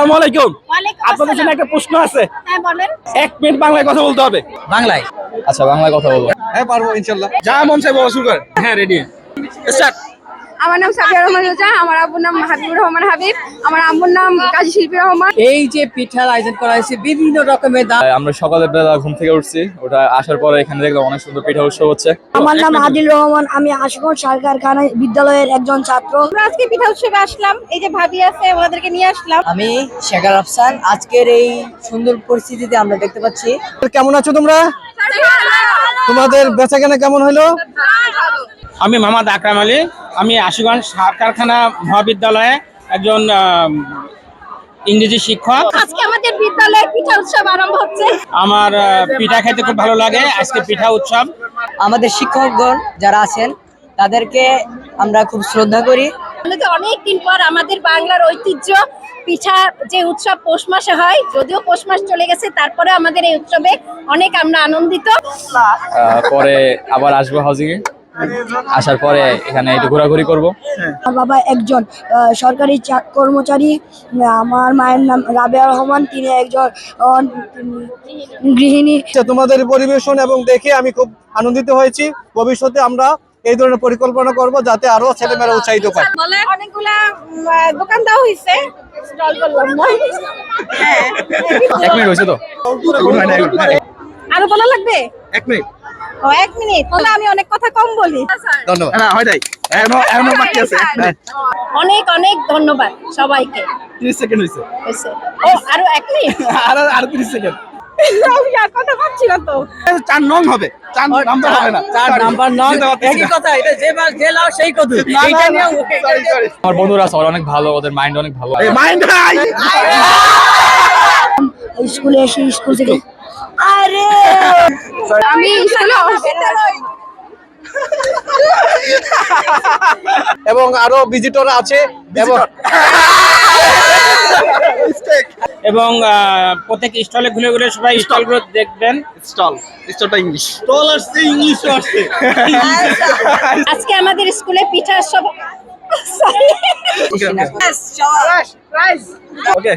আসসালামু আলাইকুম। ওয়ালাইকুম আপনাদের জন্য আসসালাম। একটা প্রশ্ন আছে। হ্যাঁ বলেন। 1 মিনিট বাংলায় কথা বলতে হবে। বাংলায়। আচ্ছা বাংলায় কথা বলবো। হ্যাঁ পারবো ইনশাল্লাহ। যা মন চাই বলা শুরু করেন। হ্যাঁ রেডি স্টার্ট। আমার নাম সাবিয়া রহমান রোজা, আমার আব্বুর নাম হাবিবুর রহমান হাবিব, আমার আম্মুর নাম কাজী শিল্পী রহমান। এই যে পিঠার আয়োজন করা হয়েছে বিভিন্ন রকমের আমরা সকালের বেলা ঘুম থেকে উঠছি, ওটা আসার পরে এখানে দেখলাম অনেক সুন্দর পিঠা উৎসব হচ্ছে। আমার নাম আদিল রহমান, আমি আশুগঞ্জ সরকারখানা বিদ্যালয়ের একজন ছাত্র। আমরা আজকে পিঠা উৎসবে আসলাম, এই যে ভাবি আছে ওনাদেরকে নিয়ে আসলাম। আমি শেখার আফসান। আজকের এই সুন্দর পরিস্থিতিতে আমরা দেখতে পাচ্ছি। কেমন আছো তোমরা? তোমাদের বেচাকেনা কেমন হলো? আমি মোহাম্মদ আকরাম আলী, আমি আশুগঞ্জ কারখানা মহাবিদ্যালয়ে একজন ইংরেজি শিক্ষক। আজকে আমাদের বিদ্যালয়ে পিঠা উৎসব আরম্ভ হচ্ছে। আমার পিঠা খেতে খুব ভালো লাগে। আজকে পিঠা উৎসব। আমাদের শিক্ষকগণ যারা আছেন তাদেরকে আমরা খুব শ্রদ্ধা করি। অনেক দিন পর আমাদের বাংলার ঐতিহ্য পিঠা যে উৎসব পৌষ মাসে হয়, যদিও পৌষ মাস চলে গেছে, তারপরে আমাদের এই উৎসবে অনেক আমরা আনন্দিত। পরে আবার আসবো হাউজিং এ, আসার পরে এখানে একটু ঘোরাঘুরি করবো। আমার বাবা একজন সরকারি কর্মচারী, আমার মায়ের নাম রাবেয়া রহমান, তিনি একজন গৃহিণী। তোমাদের পরিবেশন এবং দেখে আমি খুব আনন্দিত হয়েছি। ভবিষ্যতে আমরা এই ধরনের পরিকল্পনা করব যাতে আরো ছেলেমেয়েরা উৎসাহিত পায়। অনেকগুলা দোকান দেওয়া হয়েছে, স্টল করলাম না। হ্যাঁ 1 মিনিট হয়েছে তো। আরো বলা লাগবে? 1 মিনিট। ও 1 মিনিট, তাহলে আমি অনেক কথা কম বলি। ধন্যবাদ। না হয় নাই, এখনো বাকি আছে। অনেক অনেক ধন্যবাদ সবাইকে। 30 সেকেন্ড হইছে। হয়েছে। ও আরো 1 মিনিট। আর 30 সেকেন্ড। আমি আর কথা পাচ্ছি না তো। 4 নং হবে, 4 নাম্বার হবে না। 4 নাম্বার নয়, একই কথা, এটা যে মাস যে লাও সেই কথা। এইটা নিয়ে সরি। আমার বন্ধুরা আছে, ওরা অনেক ভালো, ওদের মাইন্ড অনেক ভালো। এই মাইন্ড নাই। স্কুলে এসে স্কুল থেকে আরে আমি স্কুলে এবং আরো ভিজিটর আছে এবং প্রত্যেক স্টলে ঘুরে ঘুরে সবাই স্টলগুলো দেখবেন। স্টলটা ইংলিশ। স্টল আসছে, ইংলিশ আসছে। আজকে আমাদের স্কুলে পিঠা সব ওকে